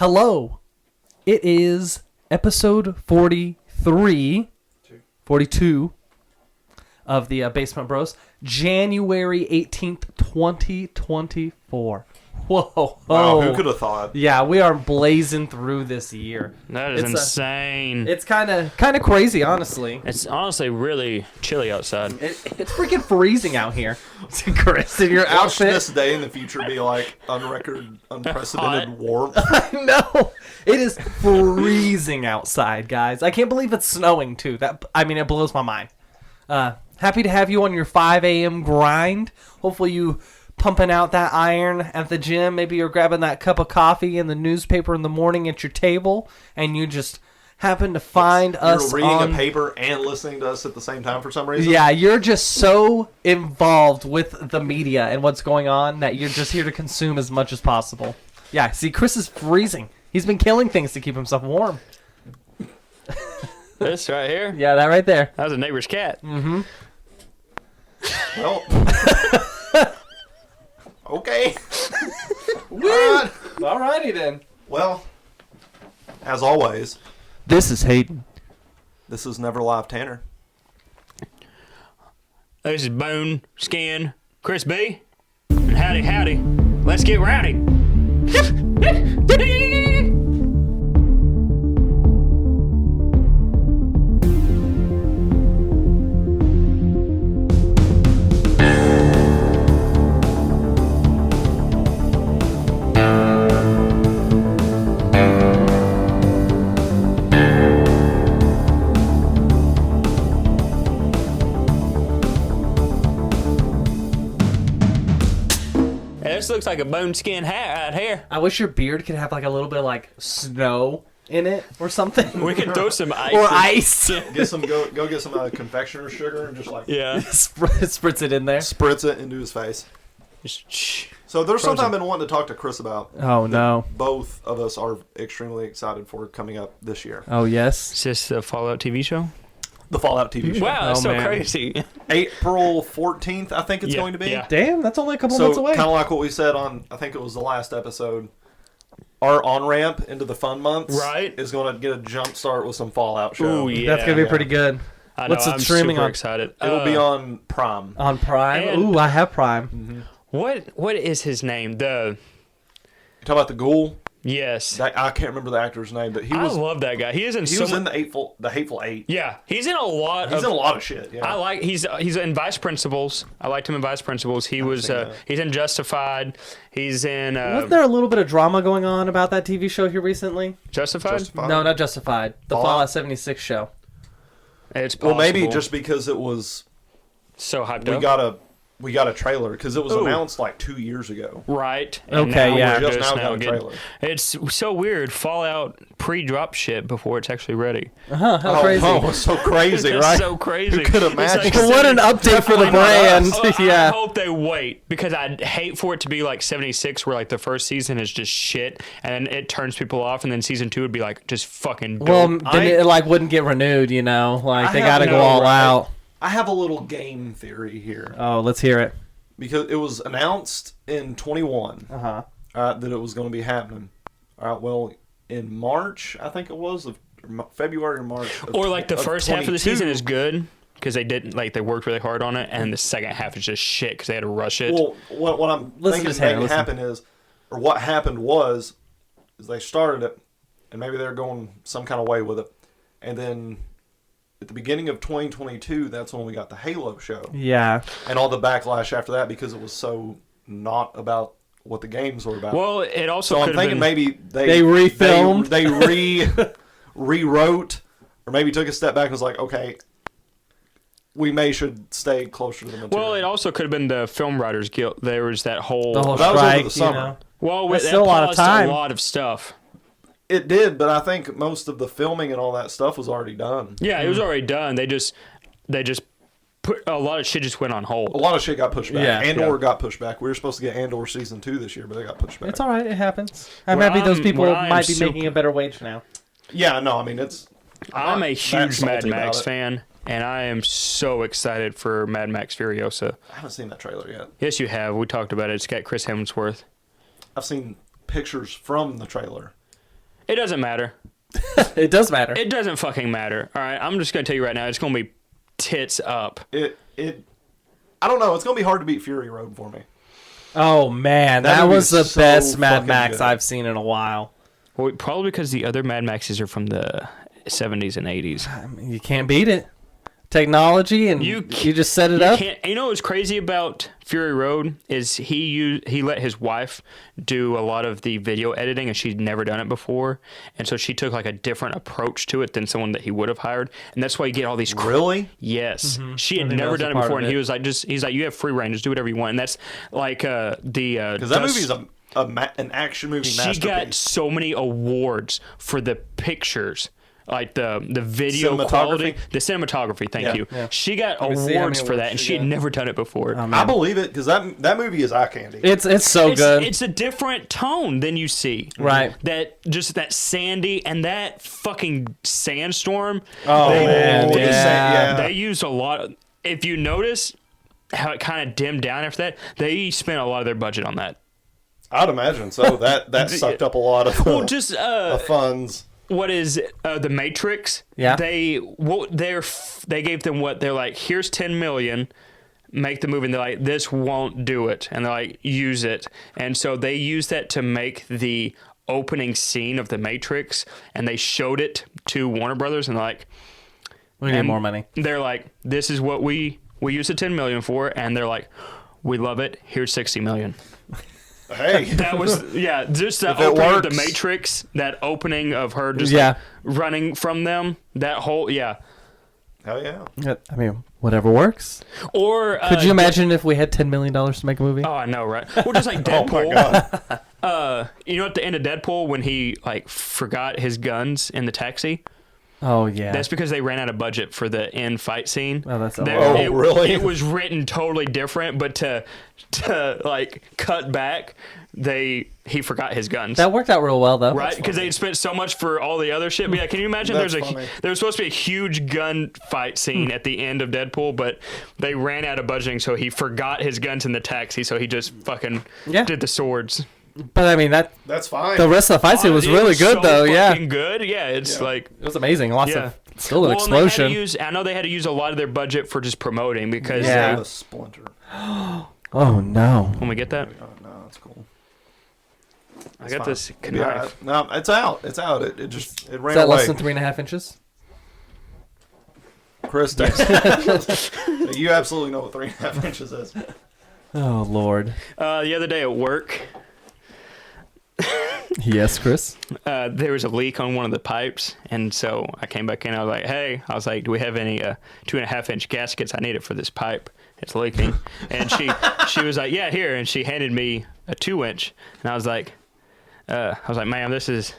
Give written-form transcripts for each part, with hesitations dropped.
Hello. It is episode 42 of the Basement Bros. January 18th, 2024. Whoa. Wow, who could have thought? Yeah, we are blazing through this year. That is insane. It's kind of crazy, honestly. It's honestly really chilly outside. It's freaking freezing out here. Chris, in your Watch outfit. this day in the future be like unprecedented warmth. I know. It is freezing outside, guys. I can't believe it's snowing, too. It blows my mind. Happy to have you on your 5 a.m. grind. Hopefully you pumping out that iron at the gym. Maybe you're grabbing that cup of coffee and the newspaper in the morning at your table, and you just happen to find us You're reading a paper and listening to us at the same time for some reason? Yeah, you're just so involved with the media and what's going on that you're just here to consume as much as possible. Yeah, see, Chris is freezing. He's been killing things to keep himself warm. This right here? Yeah, that right there. That was a neighbor's cat. Mm-hmm. Well, okay. Alrighty then. Well, as always, This is Hayden. this is Never Live Tanner. This is Bone, Skin, Chris B. And howdy. Let's get rowdy. This looks like a bone skin hat right here. I wish your beard could have like a little bit of like snow in it or something. We can throw some ice. Or ice. Get some go get some confectioner sugar and just like Yeah. Spritz it in there. spritz it into his face. Just So there's Frozen. something I've been wanting to talk to Chris about. Oh no. Both of us are extremely excited for coming up this year. Oh yes. Is this the Fallout TV show? The Fallout TV show. Wow, that's Oh, so man. crazy. April 14th, I think it's Yeah, going to be. yeah. Damn, that's only a couple months So away. kind of like what we said on, I think it was the last episode, our on-ramp into the fun months Right. is going to get a jump start with some Fallout show. Ooh, yeah. That's gonna be pretty good. I know, What's the I'm streaming super on? excited. It'll be on Prime. On Prime. And- Ooh, I have Prime. What is his name? You talking about the Ghoul? Yes. I can't remember the actor's name, but he I was love that guy. He is in he so was mu- in the Hateful Eight. Yeah, he's in a lot He's of in a lot of shit. Yeah. I like he's in Vice Principals. I liked him in Vice Principals. He was seen that. he's in Justified. He's in Wasn't there a little bit of drama going on about that TV show here recently? Justified. Justified. No, not Justified. The Fallout? Fallout 76 show. It's possible. Well, maybe just because it was so hyped we up. got a trailer because it was Ooh. announced like 2 years ago. Right. Okay, now yeah. we're Just now got a getting- trailer. It's so weird. Fallout pre-drop shit before it's actually ready. How crazy. Oh, it's so crazy, It's right? so crazy. Who could It's imagine? like What an update for the I know. brand. I Yeah. hope they wait because I'd hate for it to be like 76 where like the first season is just shit and it turns people off and then season 2 would be like just fucking dope. Well, then it like wouldn't get renewed, you know? Like I they have got to go no all right. out. I have a little game theory here Oh, let's hear it. because it was announced in 21 Uh-huh. that it was going to be happening. All right, well, in March, I think it was of February or March, of Or like the of first half of the 22. season is good because they didn't like they worked really hard on it, and the second half is just shit because they had to rush it. Well, what I'm Listen thinking to Tanner, maybe listen. happened is, or what happened was, is they started it, and maybe they're going some kind of way with it, and then at the beginning of 2022, that's when we got the Halo show, Yeah. and all the backlash after that because it was so not about what the games were about. Well, it also so I'm could have thinking been, maybe They refilmed. they rewrote, or maybe took a step back and was like, okay, we should stay closer to the material. Well, it also could have been the Film Writers Guild. There was that whole. The whole That was over strike, the summer. you know? well, That's that still a lot of paused time. a lot of stuff. It did, but I think most of the filming and all that stuff was already done. Yeah, it was already done. They just put a lot of shit just went on A hold. lot of shit got pushed back. Yeah. Andor got pushed back. We were supposed to get Andor season 2 this year, but they got pushed back. It's all right. It happens. I'm Well, happy those I'm- people well, I'm might be super- making a better wage now. Yeah, no, I mean it's. I'm a that huge Mad salty about Max it. fan, and I am so excited for Mad Max Furiosa. I haven't seen that trailer yet. Yes, you have. We talked about it. It's got Chris Hemsworth. I've seen pictures from the trailer. It doesn't matter. It does matter. It doesn't fucking matter. All right, I'm just gonna tell you right now. It's gonna be tits up. I don't know. It's gonna be hard to beat Fury Road for me. Oh man, That that movie was is the so best Mad fucking Max good. I've seen in a while. Well, probably because the other Mad Maxes are from the 70s and 80s. I mean, you can't beat it. Technology, and you just set it up. You know what's crazy about Fury Road is he let his wife do a lot of the video editing, and she'd never done it before, and so she took like a different approach to it than someone that he would have hired, and that's why you get all these. Really? Yes, she I had think that never was a done it part before, of and it. he was like, he's like, you have free reign, just do whatever you want, and that's like Because that movie's an action movie she masterpiece. got so many awards for the pictures. Like the video quality, the cinematography. Thank you. Yeah. She got me see how awards many for that, awards and she she had got. never done it before. Oh, I man. believe it because that movie is eye candy. It's so good. It's a different tone than you see. Right. That sandy and that fucking sandstorm. Oh, man, the yeah. They used a lot. If you notice how it kind of dimmed down after that, they spent a lot of their budget on that. I'd imagine so. That sucked up a lot of Well, just of funds. what is the Matrix? Yeah. They gave them what they're like. Here's 10 million. Make the movie. And they're like, this won't do it. And they're like, use it. And so they used that to make the opening scene of the Matrix, and they showed it to Warner Brothers, and they're like, We need and more money. They're like, this is what we used the 10 million for, and they're like, we love it. Here's 60 million. Hey, That was just the If it opening of the works. Matrix, that opening of her just Yeah. like running from them, that whole hell yeah. I mean, whatever works. Or Could you imagine if we had $10 million to make a movie? Oh, I know, right? Or just like Oh my Deadpool. god. You know, at the end of Deadpool when he like forgot his guns in the taxi. Oh, yeah. That's because they ran out of budget for the end fight scene. Oh, that's There- Oh, it, really? It was written totally different, but to like cut back, he forgot his guns. That worked out real well, though. Right, because they had spent so much for all the other shit. But yeah, can you imagine? That's There was supposed to be a huge gun fight scene at the end of Deadpool, but they ran out of budgeting, so he forgot his guns in the taxi. So he just fucking did the swords. But I mean, That's fine. the rest of the fight scene was It really good, so though. Yeah, fucking good. Yeah, it's like it was amazing. Lots yeah. of still an Well, and they had to explosion. use- I know they had to use a lot of their budget for just promoting because Yeah. The splinter. Oh no! when we get that, Oh, no, that's cool. I got fine. this Yeah, knife. no, it's out. It's out. It ran Is that away. less than 3.5 inches? Chris, you absolutely know what 3.5 inches is. Oh Lord! The other day at work, Yes, Chris. there was a leak on one of the pipes, and so I came back in. I was like, "Hey," I was like, "Do we have any 2.5-inch gaskets? I need it for this pipe. It's leaking." And she was like, "Yeah, here." And she handed me a 2-inch, and I was like, "Ma'am, this is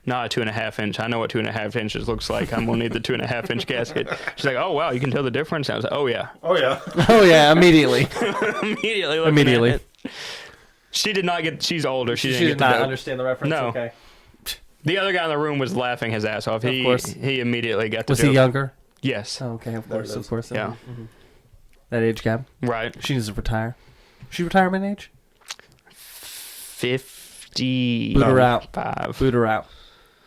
not a 2.5-inch. I know what 2.5 inches looks like. I'm gonna need the 2.5-inch gasket." She's like, "Oh wow, you can tell the difference." And I was like, "Oh yeah." Oh yeah. Oh yeah! Immediately. Immediately. Looking Immediately. At it. She did not get. She's older. She didn't She get did the not joke. understand the reference. No. Okay. The other guy in the room was laughing his ass off. He course. he immediately got the Was joke. he younger? Yes. Oh, okay, of There course, it of is. course. Yeah. That age gap. Right. She needs to retire. She retirement age? 50. Boot her out. 5. Boot her out.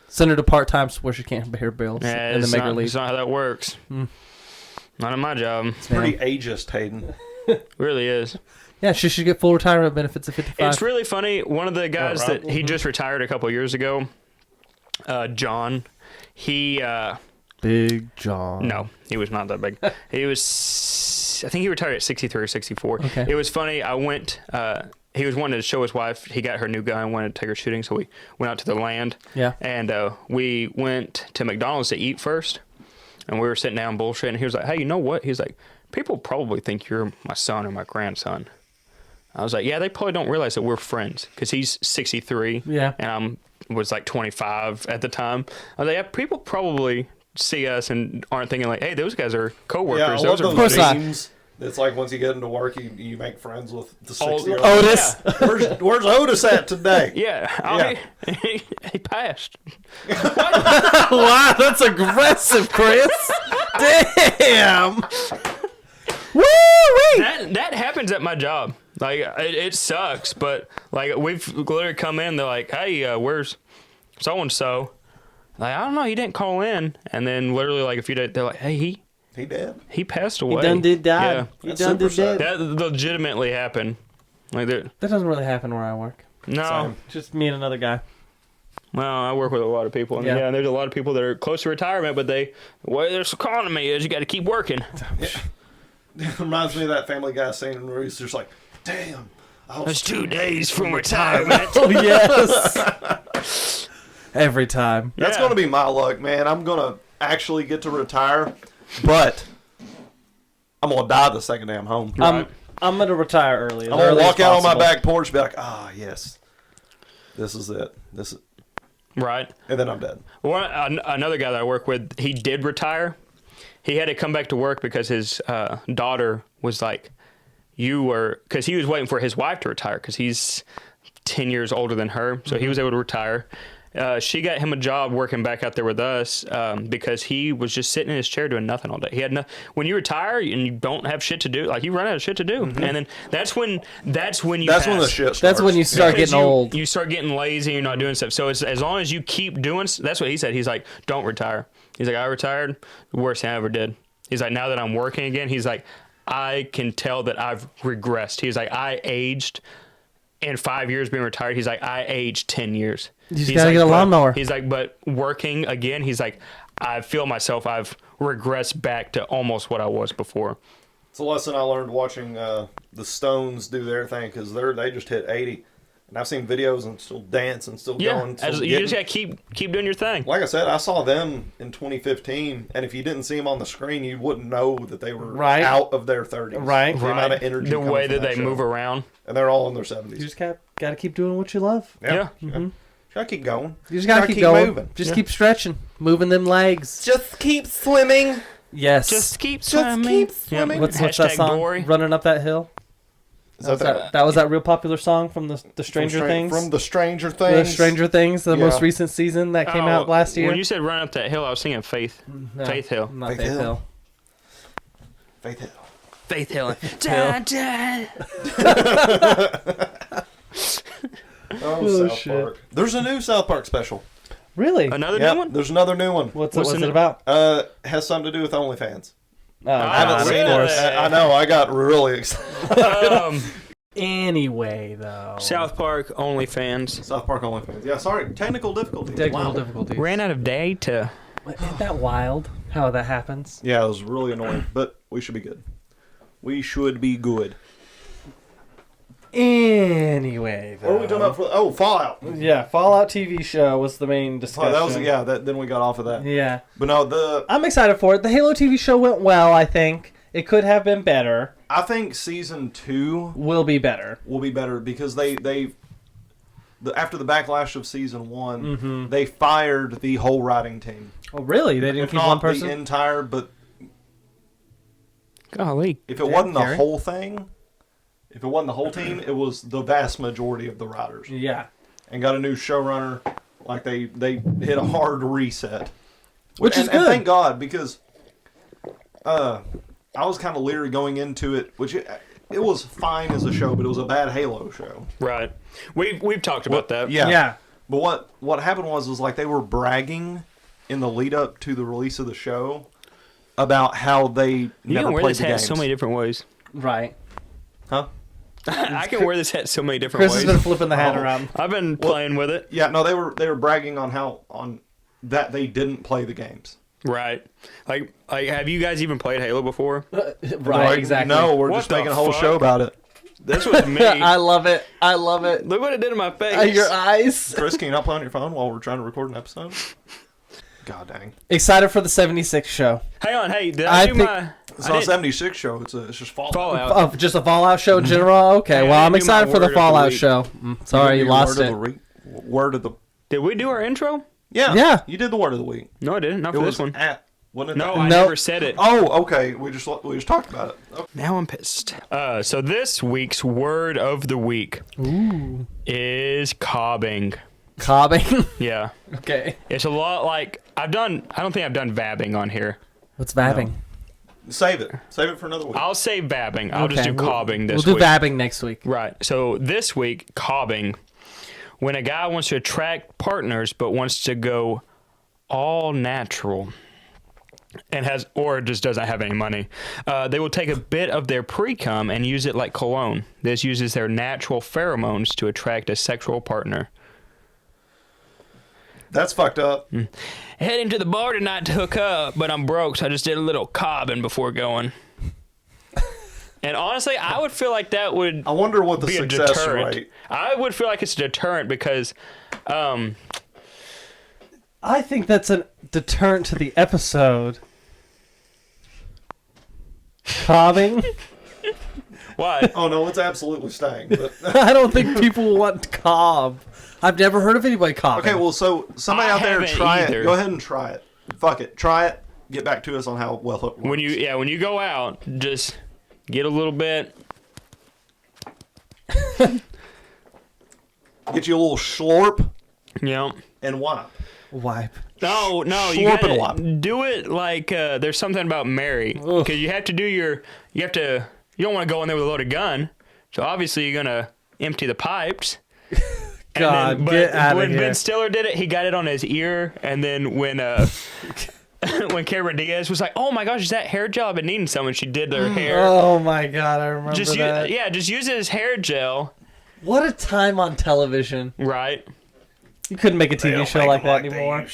Send her to part time where she can't pay her bills, Yeah, and then it's make her not, leave. it's not how that works. Not in my job. Pretty ageist, Hayden. Really is. Yeah, she should get full retirement benefits at 55. It's really funny. One of the guys right. that he just retired a couple years ago, John, he Big John. no, he was not that big. He was, I think he retired at 63 or 64. Okay. It was funny. I went, he was wanting to show his wife. He got her new gun, wanted to take her shooting, so we went out to the land. Yeah. And we went to McDonald's to eat first. And we were sitting down bullshitting. And he was like, "Hey, you know what?" He was like, "People probably think you're my son or my grandson." I was like, "Yeah, they probably don't realize that we're friends." Because he's 63. Yeah. And was like 25 at the time. I was like, "Yeah, people probably see us and aren't thinking like, hey, those guys are Yeah, coworkers. I love those are those course not. memes. It's like once you get into work, you make friends with the Oh, 60-year-old. Otis. Yeah. Where's Otis at today? Yeah, he passed. Wow, that's aggressive, Chris. Damn. Woo! That happens at my job. Like it sucks, but like we've literally come in. They're like, "Hey, where's so-and-so. Like, I don't know, he didn't call in. And then literally like a few days, they're like, hey, He dead. he passed away. He done did die. Yeah. He That's done super did sad. dead. That legitimately happened. Like, That doesn't really happen where I work. no. Same. Just me and another guy. Well, I work with a lot of people, and Yeah. yeah, there's a lot of people that are close to retirement, but the way this economy is, you got to keep working. It reminds me of that Family Guy scene where he's just like, damn. That's 2 days from retirement. Oh, yes. Every time. That's Yeah. going to be my luck, man. I'm going to actually get to retire, but I'm going to die the second day I'm home. Right. I'm going to retire early. I'm going to walk out on my back porch and be like, yes, this is it. Right. And then I'm dead. Another guy that I work with, he did retire. He had to come back to work because his daughter was like, because he was waiting for his wife to retire because he's 10 years older than her. So he was able to retire. She got him a job working back out there with us because he was just sitting in his chair doing nothing all day. He had when you retire and you don't have shit to do, like you run out of shit to do, and then that's when That's when the pass. shit starts. That's when you start Because getting old. You start getting lazy. You're not doing stuff. So it's, as long as you keep doing, that's what he said. He's like, don't retire. He's like, I retired, the worst thing I ever did. He's like, now that I'm working again, he's like, I can tell that I've regressed. He's like, I aged in 5 years being retired. He's like, I aged 10 years. You just He's gotta like, get a but- lawnmower. He's like, but working again, he's like, I feel myself, I've regressed back to almost what I was before. It's a lesson I learned watching the Stones do their thing because they just hit 80. And I've seen videos and still dance and still Yeah, going. Still you getting. just gotta keep doing your thing. Like I said, I saw them in 2015, and if you didn't see them on the screen, you wouldn't know that they were Right. out of their 30s. Right. The amount of energy. The coming way from that they show. move around. And they're all in their You 70s. just got to keep doing what you love. Yeah. Gotta keep going. You just got to keep going. moving. Just keep stretching. Moving them legs. Just keep swimming. Yes. Just keep Just swimming. keep swimming. What's that Hashtag song? Dory. Running Up That Hill. That was that real popular song from the Stranger Things. From the Stranger The Things. Stranger Things, the Yeah. most recent season that came out last year. When you said run up that hill, I was singing Faith. No, Faith Hill. Not Faith Faith Hill. Hill. Faith Hill. Faith Hill. Oh, South shit. Park. There's a new South Park special. Really? Another Yep, new one? there's another new one. What's What's it the- about? Has something to do with OnlyFans. Oh, I haven't Ah, seen really? it. I know. I got really excited. Anyway, though. South Park OnlyFans. South Park OnlyFans. Yeah, sorry. Technical difficulties. Technical Wow. difficulties. Ran out of data. Isn't that wild? How that happens? Yeah, it was really annoying, but we should be good. We should be good. Anyway, though. What are we talking about for? Oh, Fallout. Yeah, Fallout TV show was the main Oh, discussion. that was then we got off of that. Yeah. But no, I'm excited for it. The Halo TV show went well, I think. It could have been better. I think season 2 Will be better. will be better because after the backlash of season 1, they fired the whole writing team. Oh, really? They didn't If keep not one person? the entire, but Golly. if it Damn, wasn't the Gary. whole thing, if it wasn't the whole team, it was the vast majority of the writers. Yeah. And got a new showrunner. Like they hit a hard reset, Which is and good. thank God because I was kind of leery going into it, which it was fine as a show, but it was a bad Halo show. Right. We've talked about that. Yeah. Yeah. But what happened was like they were bragging in the lead up to the release of the show about how they You never can wear played this the hat games. so many different ways. Right. Huh? I can wear this hat so many different Chris ways. has been flipping the hat Oh. around. I've been playing with it. Yeah, no, they were bragging on that they didn't play the games. Right. Like have you guys even played Halo before? Right, Like, exactly. No, we're What just the making a whole fuck? show about it. This was me. I love it. I love it. Look what it did to my face. Your eyes. Chris, can you not play on your phone while we're trying to record an episode? God dang. Excited for the 76 show. Hang on, hey, did I I do think- my It's I not a didn't- 76 show. It's just Fallout. Fallout? Oh, just a Fallout show in general? Okay, Hey, I well, I'm didn't do my excited for the word of the Fallout week. show. Sorry, you Your lost word it. Of the word of the Did we do our intro? Yeah, you did the word of the week. No, I didn't. Not It for was this one. wasn't it? No, that? I Nope. never said it. Oh, okay. We just talked about it. Okay. Now I'm pissed. So this week's word of the week is cobbing. Cobbing? Yeah. Okay. It's a lot like I don't think I've done vabbing on here. What's vabbing? Save it. Save it for another week. I'll say vabbing. I'll just do cobbing this We'll do week. vabbing next week. Right. So this week, cobbing when a guy wants to attract partners but wants to go all natural and just doesn't have any money, they will take a bit of their pre-cum and use it like cologne. This uses their natural pheromones to attract a sexual partner. That's fucked up. Heading to the bar tonight to hook up, but I'm broke, so I just did a little cobbing before going. And honestly, I would feel like that would I wonder what the be a success deterrent. rate. I would feel like it's a deterrent because I think that's a deterrent to the episode. Cobbing? why? Oh no, it's absolutely staying. But I don't think people want cobb. I've never heard of anybody cobbing. okay, well, so somebody I out there haven't try either. it. Go ahead and try it. Fuck it, try it. Get back to us on how well it works. When you go out, just get a little bit. Get you a little slurp You know. and wipe. Wipe. No, you Slurp and gotta wipe. do it like there's something about Mary, because you have to you don't want to go in there with a loaded gun, so obviously you're gonna empty the pipes. God, get out of when here. Ben Stiller did it, he got it on his ear, and then when when Cameron Diaz was like, "Oh my gosh, is that hair gel? I've been needing some," and she did their hair. Oh my God, I remember just that. just use it as hair gel, What a time on television. right? You couldn't make a TV show like that anymore.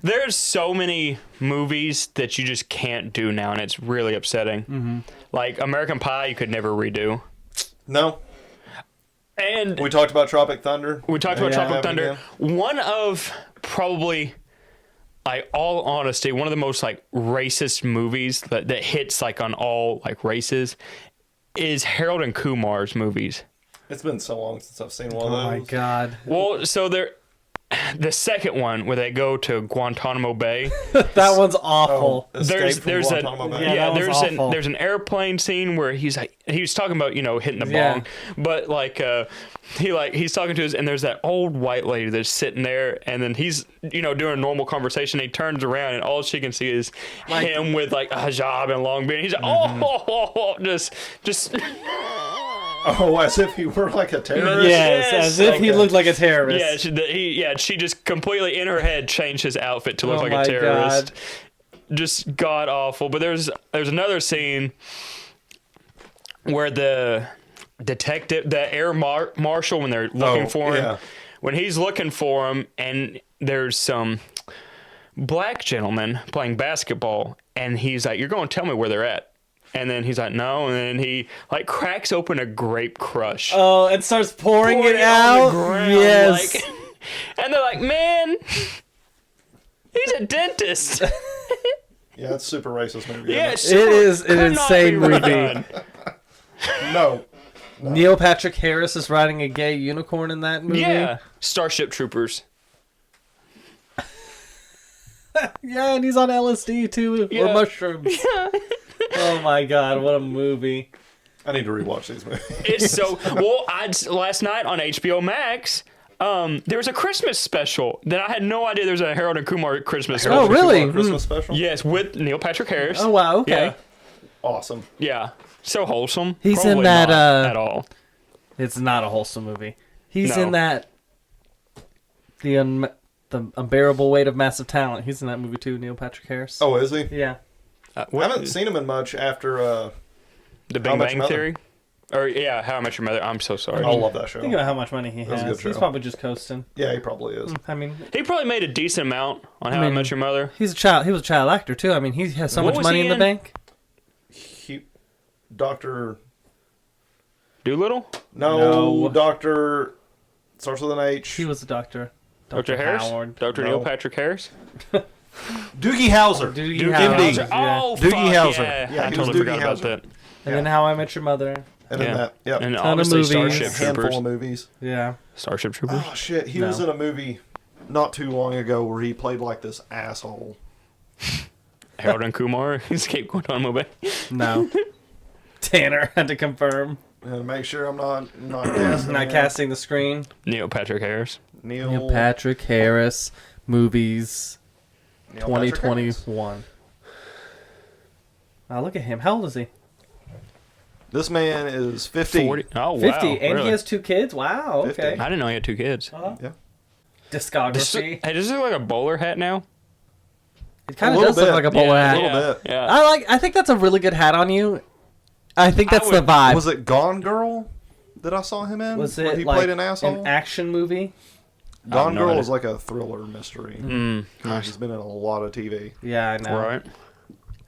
There's so many movies that you just can't do now, and it's really upsetting. Mm-hmm. Like American Pie, you could never redo. No, And we talked about Tropic Thunder. we talked about Yeah. Tropic Thunder. One of probably, like, all honesty, one of the most like racist movies that hits like on all like races is Harold and Kumar's movies. It's been so long since I've seen one Oh of my those. God. Well, so the second one where they go to Guantanamo Bay. That one's awful. Escape from there's Guantanamo Bay. Yeah, that was awful. there's an airplane scene where he was talking about hitting the Yeah. bong, but he's talking to us, and there's that old white lady that's sitting there, and then he's doing a normal conversation. He turns around, and all she can see is him with like a hijab and long beard. He's like, just Oh, as if he were like a terrorist. Yes, as if he Okay. looked like a terrorist. she just completely in her head changed his outfit to look Oh like my a terrorist. God. Just god awful. But there's another scene where the detective, the air marshal, when they're looking for him, yeah. when he's looking for him, and there's some black gentleman playing basketball, and he's like, "You're going to tell me where they're at." And then he's like, "No," and then he like cracks open a grape crush. Oh, and starts pouring it on out. the ground, Yes. like- and they're like, "Man, he's a dentist." Yeah, it's a super racist movie. Yeah, isn't It is an could not insane be movie. done. it? No. Neil Patrick Harris is riding a gay unicorn in that movie. Yeah, Starship Troopers. Yeah, and he's on LSD too, or Yeah. mushrooms. Oh my God, what a movie! I need to rewatch these movies. It's so well. Last night on HBO Max, there was a Christmas special that I had no idea there was a Harold and Kumar Christmas Oh, special. really? Christmas special? Yes, with Neil Patrick Harris. Oh wow, okay. Yeah, Awesome. yeah. So wholesome. He's in Probably that, not at all. It's not a wholesome movie. He's No. in that the Unbearable Weight of Massive Talent. He's in that movie too. Neil Patrick Harris. Oh, is he? Yeah. I haven't seen him in much after. The How Big Much Bang Mother? Theory? Or, yeah, How I Met Your Mother. I'm so sorry. I love that show. Think about how much money he was a has. good He's show. probably just coasting. Yeah, he probably is. I mean, He probably made a decent amount on How I mean, Met Your Mother. he's a child. He was a child actor too. I mean, he has so What much was money he in the in? bank. He, Doctor. Doolittle? No, No. Doctor. Starts with an H. He was a doctor. Dr. Harris? Howard. Dr. No. Neil Patrick Harris? Doogie Howser. Doogie Doogie Howser. Howser. Yeah. Oh, Doogie fuck, Howser. yeah. Yeah, I he was totally Doogie forgot about Howser. that. And then How I Met Your Mother. And Yeah. then that. Yep. And of obviously movies. Starship A handful Troopers. of movies. Yeah. Starship Troopers? Oh shit! He No. was in a movie not too long ago where he played like this asshole. Harold and Kumar? Escape Guantanamo Bay? No. Tanner had to confirm. And make sure I'm not casting. Not him. casting the screen. Neil Patrick Harris. Neil Patrick Harris movies Neil Patrick Harris. 2021. Look at him. How old is he? This man is 50. 40. Oh, wow. 50, and really? he has 2 kids. Wow. 50. Okay. I didn't know he had 2 kids. Yeah. Discography. Hey, does this look like a bowler hat now? It kind of little does look bit. like a bowler A hat. little bit. Yeah. I think that's a really good hat on you. I think that's the would- vibe. Was it Gone Girl that I saw him in? Was where it he like played an asshole? an action movie? Gone no Girl idea. is like a thriller mystery. He's been in a lot of TV. Yeah, I know. Right.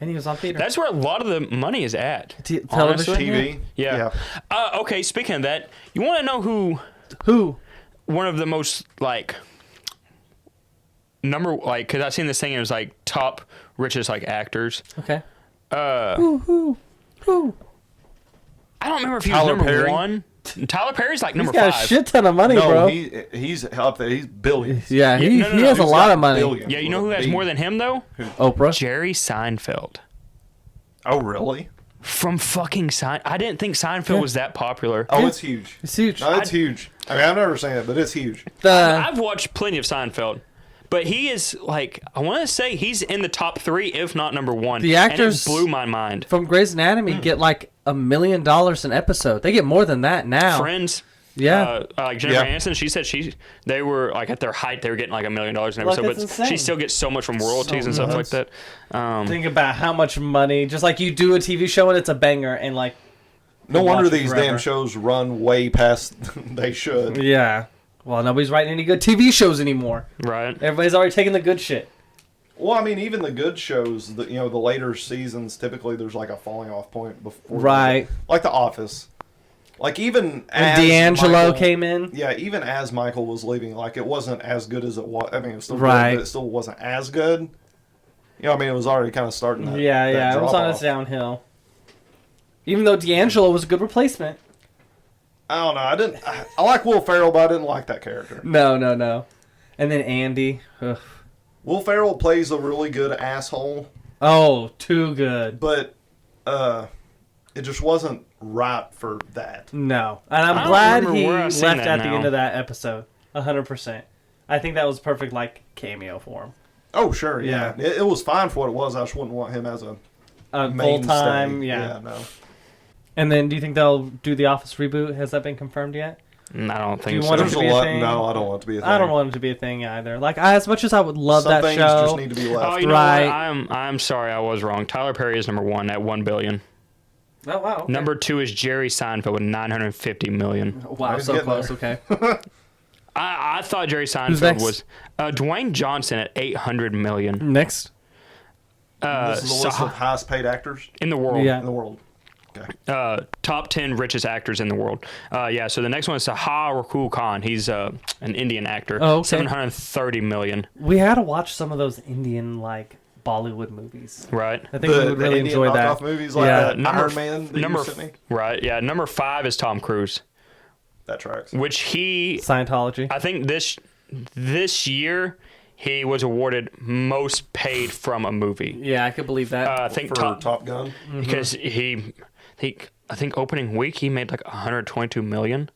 And he was on theater. That's where a lot of the money is at. television. honestly. TV. Yeah. Okay, speaking of that, you want to know Who? one of the most, like, because I seen this thing, and it was, like, top richest, like, actors. Okay. Who? I don't remember if he was Tyler number Perry? 1. Tyler Perry's, like, He's number got 5. a shit ton of money, No, bro. he's up there. He's billions. Yeah, he no, has a He's lot got of money. billions Yeah, you know with who a has B. more than him, though? Oprah. Jerry Seinfeld. Oh, really? From fucking I didn't think Seinfeld was that popular. Oh, it's huge. It's huge. No, it's huge. I mean, I've never seen it, but it's huge. I've watched plenty of Seinfeld, but he is, like, I want to say he's in the top 3, if not number 1. The actors and it blew my mind. from Grey's Anatomy get like $1 million an episode. They get more than that now. Friends. Yeah. Like Jennifer Yeah. Aniston, she said they were, like, at their height, they were getting like $1 million an Like, episode, that's but insane. she still gets so much from royalties and stuff like that. Think about how much money. Just like you do a TV show and it's a banger, and like. No you wonder watch it these forever. damn shows run way past they should. Yeah. Well, nobody's writing any good TV shows anymore. Right. Everybody's already taking the good shit. Well, I mean, even the good shows, the later seasons, typically there's like a falling off point before. Right. Like The Office. Like even When as D'Angelo Michael- came in. Yeah, even as Michael was leaving, like it wasn't as good as it was. I mean, it was still Right. good, but it still wasn't as good. I mean, it was already kind of starting that. Yeah, that it was on drop-off. its downhill. Even though D'Angelo was a good replacement. I don't know. I like Will Ferrell, but I didn't like that character. No. And then Andy. Ugh. Will Ferrell plays a really good asshole, Oh, too good. but it just wasn't right for that. No. And I'm I don't glad remember he where left I've seen that at the now. end of that episode. 100%. I think that was perfect, like, cameo for him. Oh, sure, yeah. It was fine for what it was. I just wouldn't want him as a Full mainstay. time, yeah. no. And then do you think they'll do the Office reboot? Has that been confirmed yet? I don't Do you think want so. it to There's a be a lot. thing? No, I don't want it to be a thing. I don't want it to be a thing either. Like, as much as I would love Some that things show. just need to be left. Oh, you know Right. what? I'm sorry, I was wrong. Tyler Perry is number 1 at $1 billion. Oh, wow. Okay. Number 2 is Jerry Seinfeld with $950 million. Wow, He's so getting close. there. Okay. I thought Jerry Who's Seinfeld next? was Dwayne Johnson at $800 million. Next. This is a list of highest paid actors In the world. Yeah. in the world. Okay. Top 10 richest actors in the world. So the next one is Saha Rakul Khan. He's an Indian actor. Oh, okay. $730 million. We had to watch some of those Indian, like, Bollywood movies. Right. I think we would really Indian enjoy knockoff that. movies like Yeah. that Iron Man that you sent me. Right. Yeah. Number 5 is Tom Cruise, That tracks. which Scientology. I think this year he was awarded most paid from a movie. Yeah, I could believe that. I think For Top Gun. because I think opening week he made like 122 million.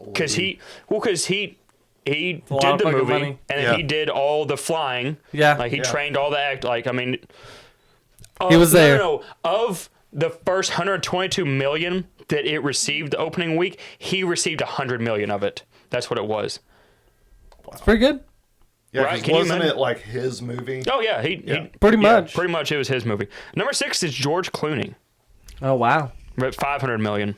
Because he did a lot of the fucking movie money. and Yeah. he did all the flying. Yeah. Like he Yeah. trained all the act. Like I mean, He was there. No, of the first 122 million that it received the opening week, he received 100 million of it. That's what it was. It's pretty good. Yeah, Right, 'cause can you wasn't imagine? it like his movie? Oh yeah, he Pretty much. Pretty much, it was his movie. Number 6 is George Clooney. Oh, wow. We're at 500 million.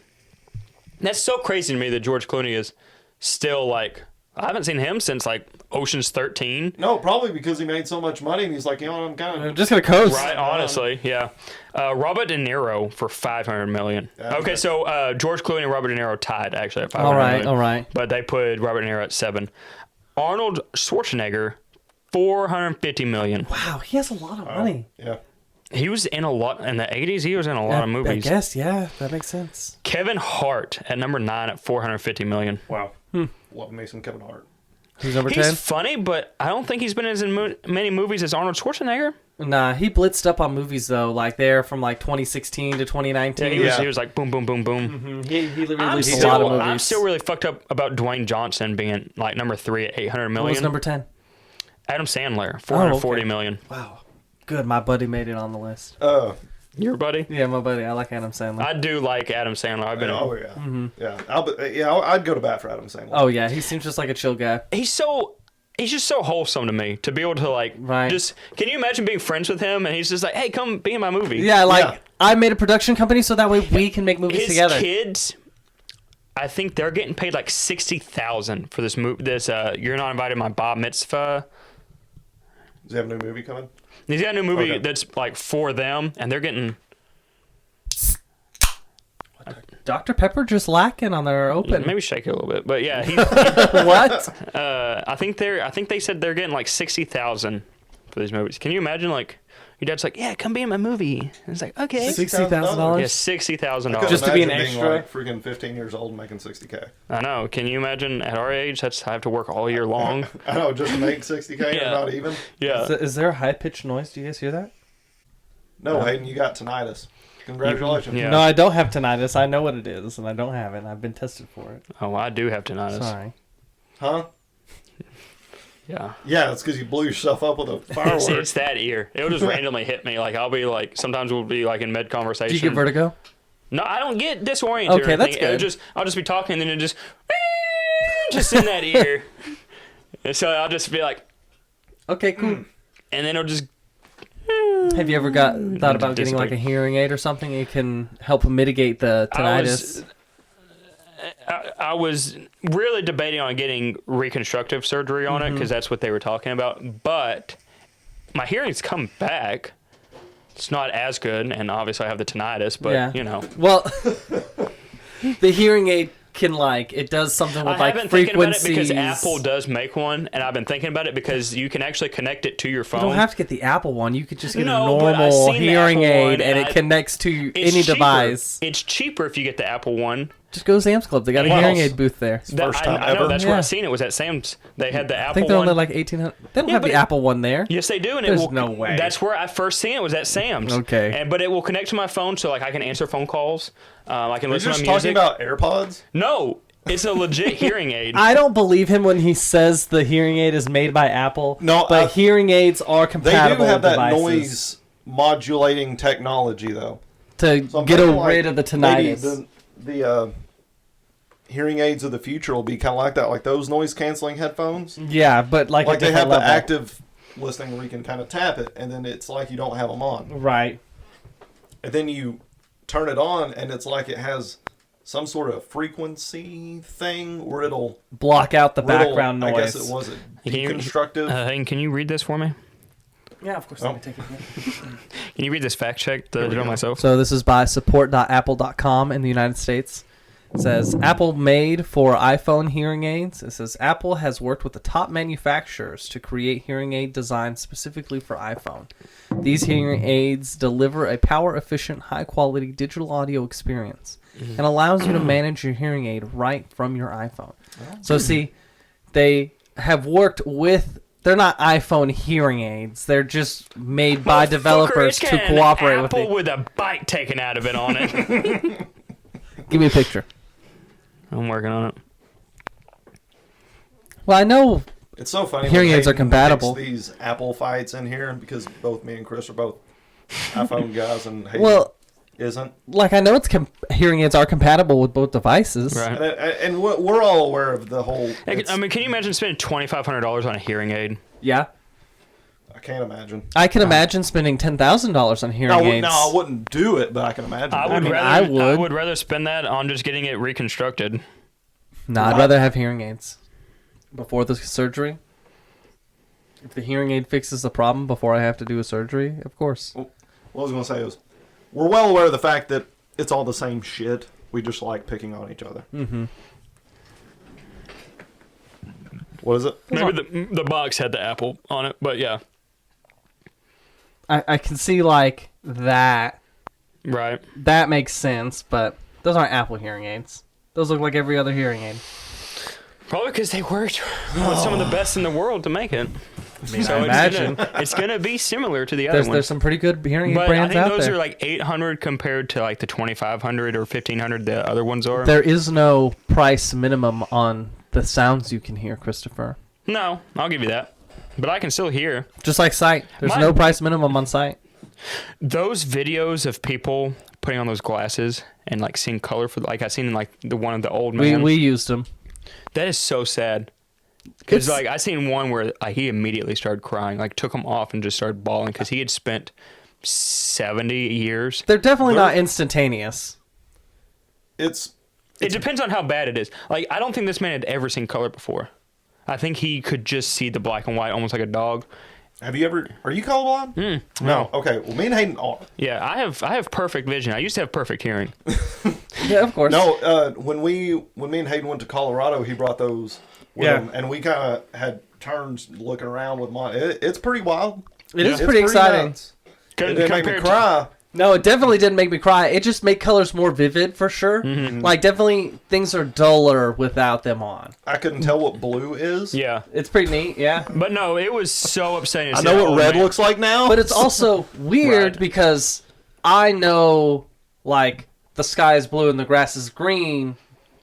That's so crazy to me that George Clooney is still like. I haven't seen him since like Ocean's 13. No, probably because he made so much money and he's like, I'm kind I'm of. just going to coast. Right, honestly, yeah. Robert De Niro for 500 million. Yeah, Okay, okay. so George Clooney and Robert De Niro tied actually at 500 All right, million. all right. But they put Robert De Niro at 7. Arnold Schwarzenegger, 450 million. Wow, he has a lot of money. Yeah. He was in a lot in the 80s. He was in a lot of movies. I guess, yeah, that makes sense. Kevin Hart at number 9 at 450 million. Wow. Love me some Kevin Hart. Who's number He's 10? funny, but I don't think he's been in as many movies as Arnold Schwarzenegger. Nah, he blitzed up on movies, though, like there from like 2016 to 2019. Yeah, he was like boom, boom, boom, boom. He I'm released a lot of movies. I'm still really fucked up about Dwayne Johnson being like number 3 at 800 What was million. number 10? Adam Sandler, 440 million. Wow. Good, my buddy made it on the list. Your buddy? Yeah, my buddy. I like Adam Sandler. I do like Adam Sandler. I've been. Oh yeah, yeah. I'd go to bat for Adam Sandler. Oh yeah, he seems just like a chill guy. He's just so wholesome to me to be able to like Right. just. Can you imagine being friends with him and he's just like, hey, come be in my movie? Yeah, like Yeah. I made a production company so that way we can make movies His together. kids, I think they're getting paid like $60,000 for this movie. This You're Not Invited to My Bar Mitzvah. Does he have a new movie coming? He's got a new movie Okay. that's like for them, and they're getting. Dr. Pepper just lacking on their open. Maybe shake it a little bit, but yeah, What? I think they said they're getting like 60,000 for these movies. Can you imagine like your dad's like, yeah, come be in my movie. And it's like, okay, $60,000? yeah, $60,000. Just to be an Imagine extra? being, like, freaking 15 years old and making $60K. I know. Can you imagine at our age? I have to work all year long. I know, just to make $60K Yeah. or not even. Yeah. Is there a high pitched noise? Do you guys hear that? No, Hayden, you got tinnitus. Congratulations. Yeah. No, I don't have tinnitus. I know what it is, and I don't have it. And I've been tested for it. Oh, I do have tinnitus. Sorry. Huh? Yeah. Yeah, it's because you blew yourself up with a firework. It's that ear. It'll just randomly hit me. Like I'll be like, sometimes we'll be like in mid conversation. Do you get vertigo? No, I don't get disoriented. Okay, or that's anything. good. I'll just be talking and then it just in that ear. And so I'll just be like, Okay, cool. and then it'll just. Have you ever thought about getting like a hearing aid or something? It can help mitigate the tinnitus. I was really debating on getting reconstructive surgery on it because that's what they were talking about. But my hearing's come back. It's not as good, and obviously I have the tinnitus. But Yeah. you know, Well, the hearing aid can it does something with I like have been thinking about it frequencies. because Apple does make one, and I've been thinking about it because you can actually connect it to your phone. You don't have to get the Apple one. You could just get No, a but I've normal seen the hearing Apple aid, one, and and it connects to It's any cheaper. device. It's cheaper if you get the Apple one. Just go to Sam's Club. They got a What hearing else? aid booth there. First time I know ever? that's where Yeah. I seen it was at Sam's. They had the Apple I think they're one. only like 1,800. They don't Yeah, have the but- Apple one there. Yes, they do, and There's it will. no way. That's where I first seen it was at Sam's. Okay. But it will connect to my phone, so like I can answer phone calls. I can You're listen just to music. talking about AirPods? No, it's a legit hearing aid. I don't believe him when he says the hearing aid is made by Apple. No, but hearing aids are They compatible do have with that devices noise modulating technology, though. to So I'm get thinking, rid of the maybe tinnitus. the hearing aids of the future will be kind of like that, like those noise canceling headphones. Yeah, but like a Like they different have the level. active listening where you can kind of tap it, and then it's like you don't have them on. Right. And then you turn it on, and it's like it has some sort of frequency thing where it'll Block out the where it'll- background noise. I guess it was a Can you- deconstructive. Hayden, can you read this for me? Yeah, of course. Oh. Let me take it here. Can you read this fact check that I did on myself? So this is by support.apple.com in the United States. It says, Apple made for iPhone hearing aids. It says, Apple has worked with the top manufacturers to create hearing aid designs specifically for iPhone. These hearing aids deliver a power-efficient, high-quality digital audio experience and allows you to manage your hearing aid right from your iPhone. So see, they have worked with... They're not iPhone hearing aids. They're just made by Motherfucker, developers it's to got an cooperate with apple it. with a bite taken out of it on it. Give me a picture. I'm working on it. Well, I know It's so funny. Hearing when aids are Hayden compatible. picks these Apple fights in here because both me and Chris are both iPhone guys, and Hayden Well, isn't. like I know it's hearing aids are compatible with both devices. Right. And we're all aware of the whole. I mean, can you imagine spending $2,500 on a hearing aid? Yeah, I can't imagine. I can imagine spending $10,000 on hearing aids. No, I wouldn't do it, but I can imagine. I that. would rather. I I would. would rather spend that on just getting it reconstructed. No, I'd rather have hearing aids before the surgery. If the hearing aid fixes the problem before I have to do a surgery, of course. What I was going to say is, we're well aware of the fact that it's all the same shit. We just like picking on each other. Mm-hmm. What is it? Maybe the box had the apple on it, but yeah. I can see like that. Right. That makes sense, but those aren't Apple hearing aids. Those look like every other hearing aid. Probably because they worked with some of the best in the world to make it. I imagine. It's gonna be similar to the other There's ones. some pretty good hearing aid But I brands think out those there. are like 800 compared to like the 2,500 or 1,500 the other ones are. There is no price minimum on the sounds you can hear, Christopher. No, I'll give you that. But I can still hear. Just like Sight. There's My- no price minimum on Sight. Those videos of people putting on those glasses and like seeing color for like I seen in like the one of the old man. We used them. That is so sad. Because It's- like I seen one where he immediately started crying, like took them off and just started bawling because he had spent 70 years. They're definitely not instantaneous. It Depends on how bad it is. Like I don't think this man had ever seen color before. I think he could just see the black and white almost like a dog. Are you colorblind? No. Okay. Well, me and Hayden are. Yeah, I have perfect vision. I used to have perfect hearing. Yeah, of course. No, when me and Hayden went to Colorado, he brought those with him, and we kind of had turns looking around with mine. It's pretty wild. It's pretty exciting. Nuts. It didn't make me Compared cry. No, it definitely didn't make me cry. It just made colors more vivid for sure. Like definitely things are duller without them on. I couldn't tell what blue is. Yeah, It's pretty neat, yeah. but no, it was so upsetting. To I see know that what old red man. looks like now. But it's also weird Right. because I know like the sky is blue and the grass is green,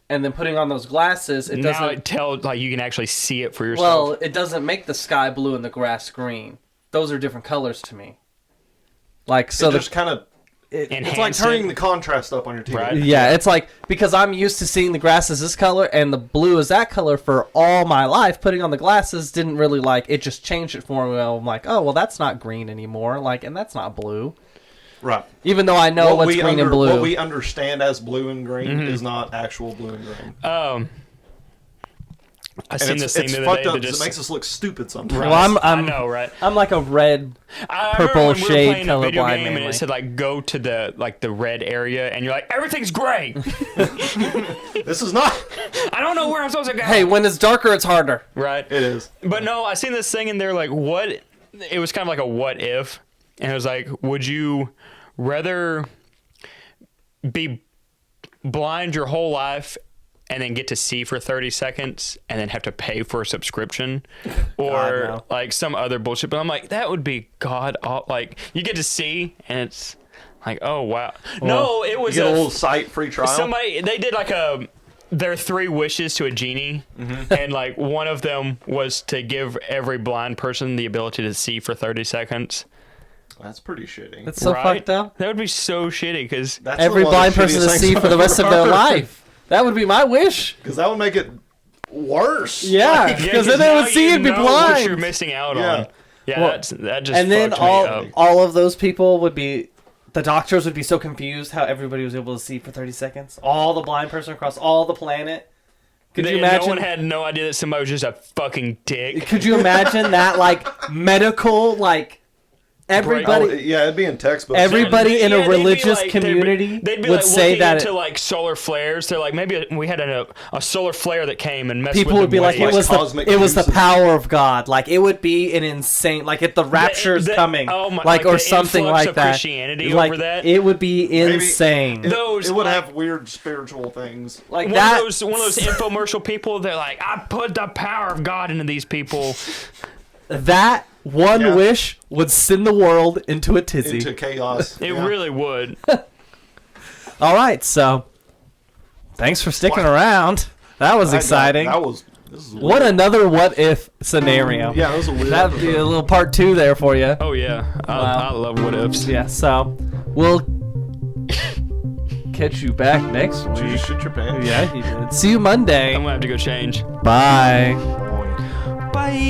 and then putting on those glasses, it Now doesn't. it tells like you can actually see it for yourself. Well, it doesn't make the sky blue and the grass green. Those are different colors to me. Like so, it just kind of it, it's like Enhance turning it. the contrast up on your TV. Right. yeah, it's like because I'm used to seeing the grass as this color and the blue is that color for all my life. Putting on the glasses didn't really like it. Just changed it for me. I'm like, oh well, that's not green anymore. Like, and that's not blue. Right. Even though I know what's green and blue. What we understand as blue and green is not actual blue and green. I And seen this thing it's the other fucked day up that 'cause just it makes us look stupid sometimes. Well, I'm I know, right? I'm like a red. I Purple remember when we were shade playing a video colorblind game and mainly. it said like go to the red area and you're like everything's gray. This is not. I don't know where I'm supposed to go. Hey, when it's darker, it's harder. Right. It is. But no, I seen this thing and they're like, what? It was kind of like a what if, and it was like, would you rather be blind your whole life and then get to see for 30 seconds and then have to pay for a subscription, or no. like some other bullshit? But I'm like, that would be like you get to see and it's like, oh wow. No, it was You get a little site free trial. somebody they did like their 3 wishes to a genie, and like one of them was to give every blind person the ability to see for 30 seconds. That's pretty shitty. That's so Right? fucked up. That would be so shitty because That's Every blind person to see for the rest of their life. That would be my wish. Because that would make it worse. Yeah, because then they would see and be what blind. you're missing out Yeah. on. Yeah, Well, that just And then fucked me up. all of those people would be, the doctors would be so confused how everybody was able to see for 30 seconds. All the blind person across all the planet. Could you imagine? No one had no idea that somebody was just a fucking dick. Could you imagine that, like, medical, like, everybody... Oh, yeah, it'd be in textbooks. Everybody in a Yeah, they'd be religious like- community they'd be would like say looking that into like solar flares. They're like, maybe we had a solar flare that came and messed people with would the be like, waves. it was the juices. power of God. Like, it would be an insane, like, if the rapture's coming, oh my- like, like or the something influx like of that. Christianity Like, over that? it would be insane. It would have weird spiritual things. Like one that. of those infomercial people. They're like, I put the power of God into these people. That one Yeah. wish would send the world into a tizzy. Into chaos. It Yeah. really would. All right, so thanks for sticking around. That was exciting. This is What weird. another what if scenario. Yeah, that was a weird. That'd be a episode. little part 2 there for you. Oh yeah, I love what ifs. Yeah, so we'll catch you back next Did you week. just shit your pants? Yeah, you did. See you Monday. I'm gonna have to go change. Bye. Bye.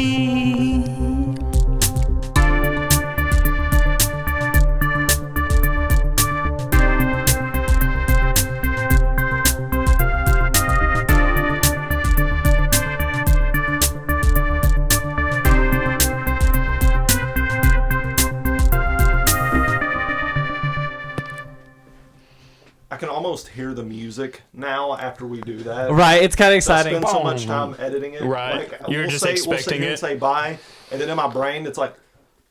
I can almost hear the music now after we do that. Right, it's kind of I exciting. spend so much time editing it. Right. Like, You're just we'll expecting sit here it. and say bye, and then in my brain it's like.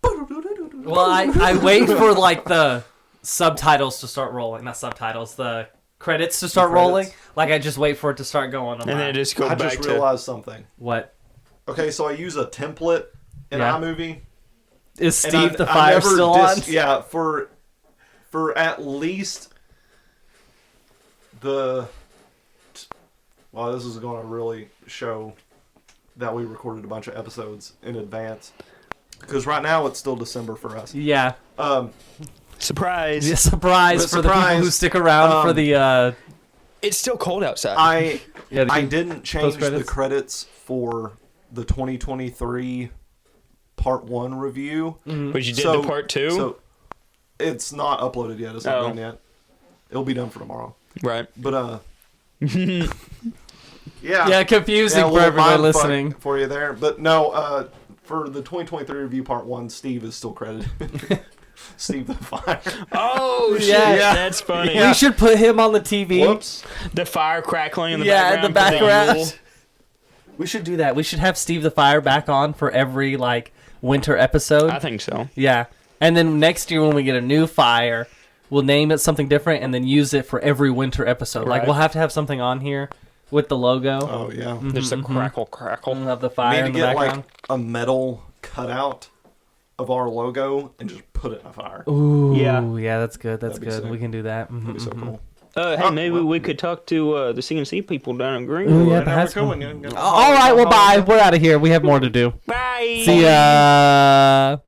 Well, I wait for like the subtitles to start rolling. Not subtitles, the credits to start rolling. Like I just wait for it to start going. And then it just go I back just to realized something. What Okay, so I use a template in Yeah. iMovie. is and Steve I- the I Fire never still on? Yeah, for at least the. Well, this is going to really show that we recorded a bunch of episodes in advance. Because right now it's still December for us. Yeah. Surprise. Yeah, surprise for the people who stick around for the. It's still cold outside. I Yeah, didn't change the post-credits? credits for the 2023 Part 1 review. But you did the part 2? So it's not uploaded yet. It's not Oh. done yet. It'll be done for tomorrow. Right. But, yeah. Yeah, confusing Yeah, a for little everyone mindfuck listening. for you there. But no, for the 2023 review Part 1, Steve is still credited. Steve the Fire. Oh, shit. Yeah. That's funny. We should put him on the TV. Whoops. The fire crackling in the Yeah, background. in the 'cause of background. Yule. We should do that. We should have Steve the Fire back on for every winter episode. I think so. Yeah. And then next year when we get a new fire, we'll name it something different and then use it for every winter episode. Like Right. we'll have to have something on here with the logo Oh, yeah. There's a crackle. of the We fire need to in the get background. a metal cutout of our logo and just put it in a fire. Ooh, Yeah. yeah, that's good. That's That'd be good. sick. We can do that. That'd be so cool. Hey, maybe we could talk to the CNC people down in Greenwood. Ooh, yeah, Right now perhaps. we're going. All right, well, bye. We're out of here. We have more to do. Bye. See ya.